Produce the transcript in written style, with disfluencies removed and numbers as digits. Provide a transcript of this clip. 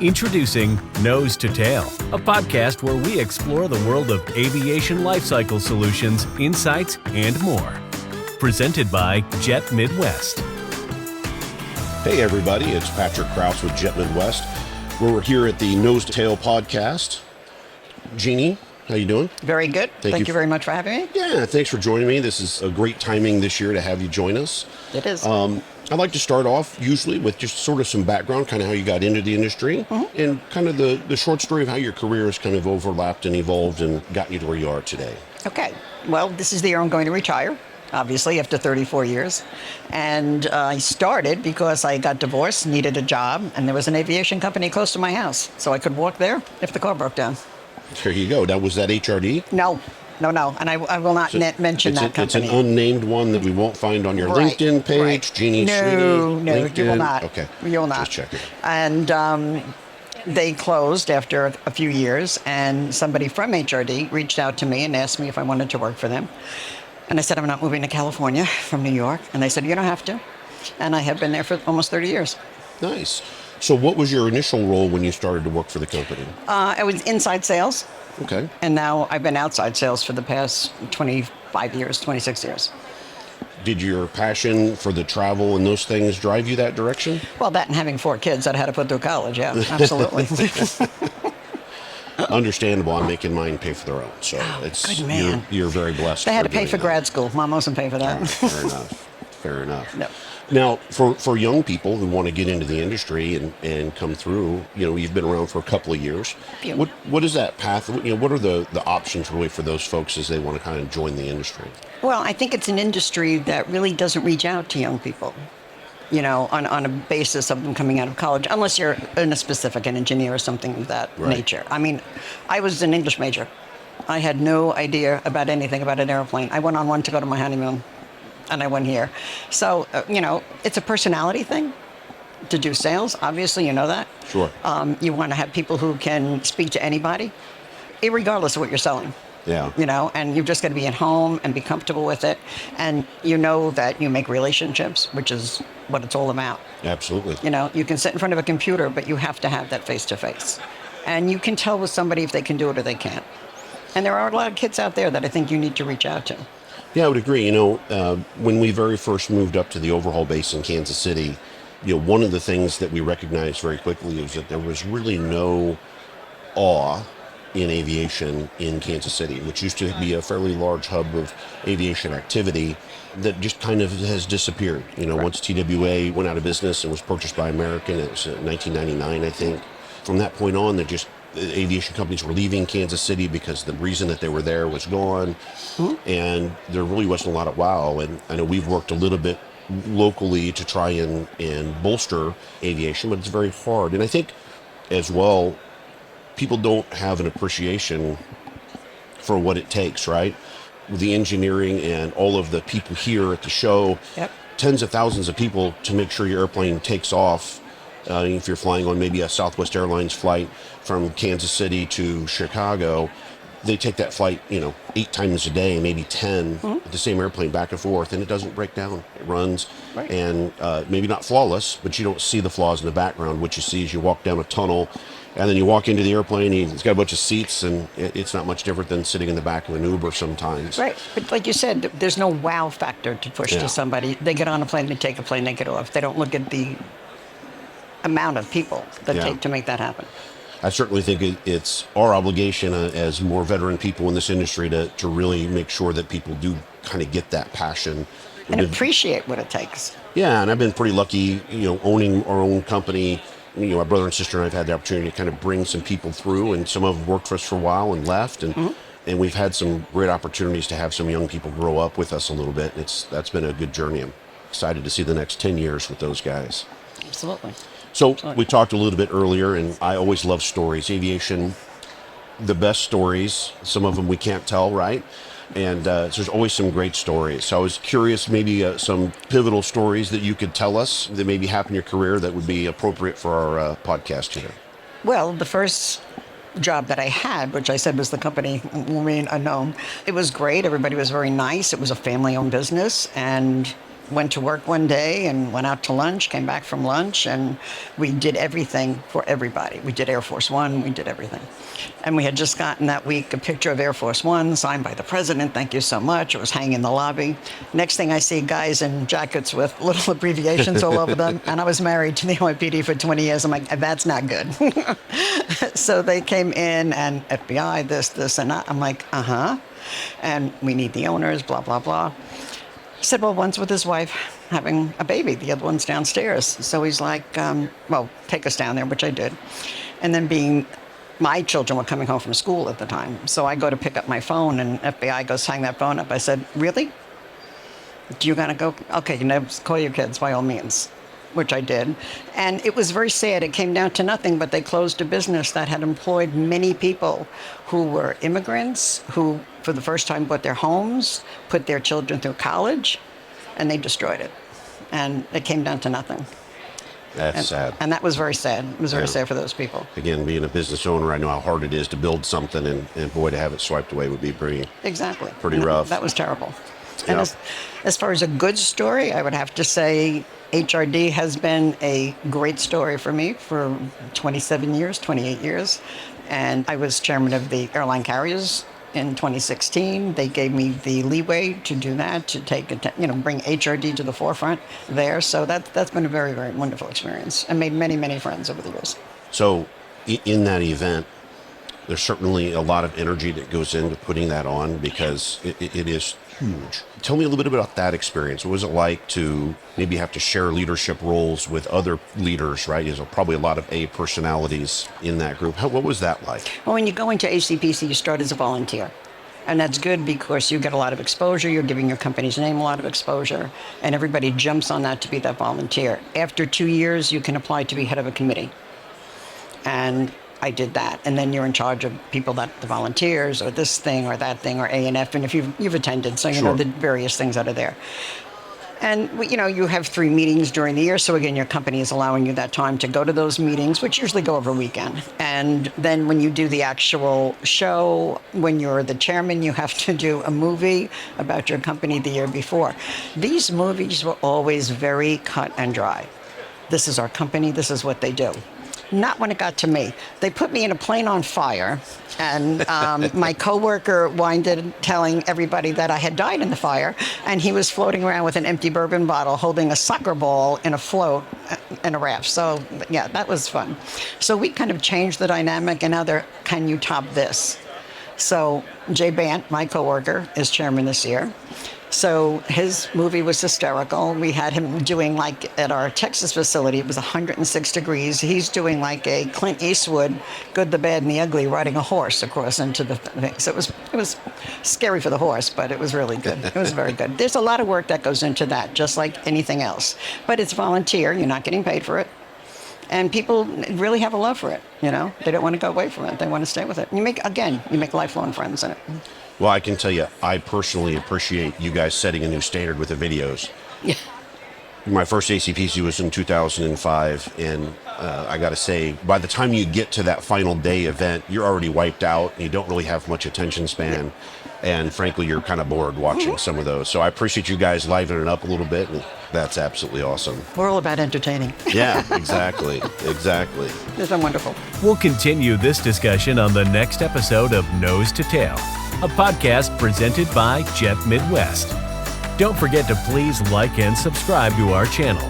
Introducing Nose to Tail, a podcast where we explore the world of aviation lifecycle solutions, insights, and more. Presented by Jet Midwest. Hey everybody, it's Patrick Kraus with Jet Midwest. We're here at the Nose to Tail podcast. Jeannie, how you doing? Very good. Thank you very much for having me. Yeah, thanks for joining me. This is a great timing this year to have you join us. It is. I'd like to start off usually with just sort of some background, kind of how you got into the industry, and kind of the short story of how your career has kind of overlapped and evolved and gotten you to where you are today. Okay. Well, this is the year I'm going to retire, obviously, after 34 years. And I started because I got divorced, needed a job, and there was an aviation company close to my house. So I could walk there if the car broke down. There you go. Now, was that HRD? No. And I will not mention that company. It's an unnamed one that we won't find on your LinkedIn page. Right. Jeannie Sweeney. No, LinkedIn. you will not. Okay. You will not. Just checking. And they closed after a few years, and somebody from HRD reached out to me and asked me if I wanted to work for them. And I said, I'm not moving to California from New York. And they said, you don't have to. And I have been there for almost 30 years. Nice. So what was your initial role when you started to work for the company? I was inside sales. Okay. And now I've been outside sales for the past 25 years, 26 years. Did your passion for the travel and those things drive you that direction? Well, that and having 4 kids that I had to put through college, yeah, absolutely. Understandable. I'm making mine pay for their own. So good man. You're very blessed. They had to pay for grad school. Mom wasn't paying for that. Fair enough. No. Now, for young people who want to get into the industry and come through, you've been around for a couple of years. What is that path? What are the options really for those folks as they want to kind of join the industry? Well, I think it's an industry that really doesn't reach out to young people, on a basis of them coming out of college, unless you're an engineer or something of that nature. I mean, I was an English major. I had no idea about anything about an airplane. I went on one to go to my honeymoon. And I went here. So, it's a personality thing to do sales. Obviously, you know that. Sure. You want to have people who can speak to anybody, regardless of what you're selling. Yeah. And you've just got to be at home and be comfortable with it. And you know that you make relationships, which is what it's all about. Absolutely. You can sit in front of a computer, but you have to have that face-to-face. And you can tell with somebody if they can do it or they can't. And there are a lot of kids out there that I think you need to reach out to. Yeah, I would agree. When we very first moved up to the overhaul base in Kansas City, one of the things that we recognized very quickly is that there was really no awe in aviation in Kansas City, which used to be a fairly large hub of aviation activity that just kind of has disappeared. Once TWA went out of business and was purchased by American, it was 1999, I think. From that point on, aviation companies were leaving Kansas City because the reason that they were there was gone, and there really wasn't a lot of wow. And I know we've worked a little bit locally to try and bolster aviation, but it's very hard. And I think as well, people don't have an appreciation for what it takes, right? The engineering and all of the people here at the show, tens of thousands of people to make sure your airplane takes off. If you're flying on maybe a Southwest Airlines flight from Kansas City to Chicago, they take that flight, 8 times a day, maybe 10, with the same airplane back and forth, and it doesn't break down. It runs, and maybe not flawless, but you don't see the flaws in the background. What you see is you walk down a tunnel, and then you walk into the airplane, and it's got a bunch of seats, and it's not much different than sitting in the back of an Uber sometimes. Right, but like you said, there's no wow factor to push to somebody. They get on a plane, they take a plane, they get off. They don't look at the amount of people that take to make that happen. I certainly think it's our obligation as more veteran people in this industry to really make sure that people do kind of get that passion. And appreciate what it takes. Yeah, and I've been pretty lucky, owning our own company. My brother and sister and I have had the opportunity to kind of bring some people through, and some of them worked for us for a while and left, and we've had some great opportunities to have some young people grow up with us a little bit. That's been a good journey. I'm excited to see the next 10 years with those guys. Absolutely. So we talked a little bit earlier, and I always love stories. Aviation, the best stories, some of them we can't tell, right? And so there's always some great stories. So I was curious, maybe some pivotal stories that you could tell us that maybe happened in your career that would be appropriate for our podcast here. Well, the first job that I had, which I said was the company remain unknown, it was great. Everybody was very nice. It was a family-owned business, and went to work one day and went out to lunch, came back from lunch, and we did everything for everybody. We did Air Force One, we did everything. And we had just gotten that week a picture of Air Force One signed by the president. Thank you so much. It was hanging in the lobby. Next thing I see guys in jackets with little abbreviations all over them. And I was married to the NYPD for 20 years. I'm like, that's not good. So they came in and FBI, this, and that. I'm like, and we need the owners, blah, blah, blah. He said, well, one's with his wife having a baby. The other one's downstairs. So he's like, well, take us down there, which I did. And then my children were coming home from school at the time. So I go to pick up my phone, and FBI goes, hang that phone up. I said, really? Do you got to go? Okay, you know, call your kids by all means, which I did. And it was very sad. It came down to nothing, but they closed a business that had employed many people who were immigrants, who for the first time bought their homes, put their children through college, and they destroyed it. And it came down to nothing. That's sad. And that was very sad. It was very sad for those people. Again, being a business owner, I know how hard it is to build something, and boy, to have it swiped away would be pretty rough. That was terrible. And as far as a good story, I would have to say HRD has been a great story for me for 27 years, 28 years. And I was chairman of the airline carriers in 2016. They gave me the leeway to do that, to bring HRD to the forefront there. So that's been a very, very wonderful experience, and made many, many friends over the years. So in that event, there's certainly a lot of energy that goes into putting that on, because it is huge. Tell me a little bit about that experience. What was it like to maybe have to share leadership roles with other leaders, right? There's probably a lot of A personalities in that group. What was that like? Well, when you go into ACPC, you start as a volunteer. And that's good because you get a lot of exposure. You're giving your company's name a lot of exposure. And everybody jumps on that to be that volunteer. After 2 years, you can apply to be head of a committee. And I did that. And then you're in charge of people the volunteers, or this thing or that thing, or A&F. And if you've attended, so you know the various things that are there. And you have 3 meetings during the year. So again, your company is allowing you that time to go to those meetings, which usually go over a weekend. And then when you do the actual show, when you're the chairman, you have to do a movie about your company the year before. These movies were always very cut and dry. This is our company. This is what they do. Not when it got to me. They put me in a plane on fire, and my coworker winded telling everybody that I had died in the fire, and he was floating around with an empty bourbon bottle holding a soccer ball in a float in a raft. So yeah, that was fun. So we kind of changed the dynamic, and now can you top this? So Jay Bant, my coworker, is chairman this year. So his movie was hysterical. We had him doing, at our Texas facility, it was 106 degrees. He's doing a Clint Eastwood, Good, the Bad, and the Ugly, riding a horse across into the thing. So it was scary for the horse, but it was really good. It was very good. There's a lot of work that goes into that, just like anything else. But it's volunteer. You're not getting paid for it. And people really have a love for it, They don't want to go away from it. They want to stay with it. And you make lifelong friends in it. Well, I can tell you, I personally appreciate you guys setting a new standard with the videos. Yeah. My first ACPC was in 2005, and I got to say, by the time you get to that final day event, you're already wiped out, and you don't really have much attention span. Yeah. And frankly, you're kind of bored watching some of those. So I appreciate you guys livening it up a little bit, and that's absolutely awesome. We're all about entertaining. Yeah, exactly. Exactly. It's been wonderful. We'll continue this discussion on the next episode of Nose to Tail, a podcast presented by Jet Midwest. Don't forget to please like and subscribe to our channel.